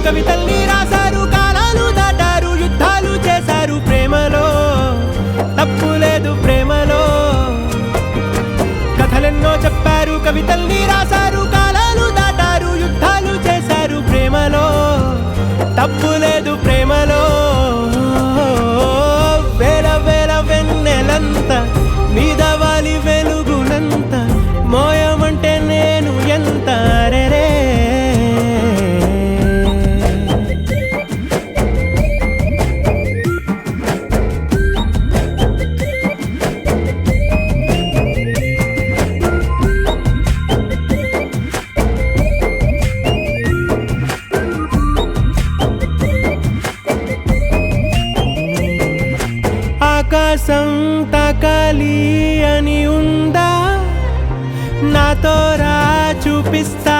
కవితల్ని రాశారు, కాలాలు దాటారు, యుద్ధాలు చేశారు ప్రేమలో, తప్పు లేదు ప్రేమలో. కథలెన్నో చెప్పారు, కవితల్ని రాశారు, కాలాలు దాటారు, యుద్ధాలు చేశారు ప్రేమలో, తప్పు లేదు ప్రేమలో. వేల వేల వెన్నెలంత మీద వాలి వెలుగునంత మోయమంటే నేను ఎంత రే. ఆకాశం తాకాలి అని ఉందా, నాతో రా చూపిస్తా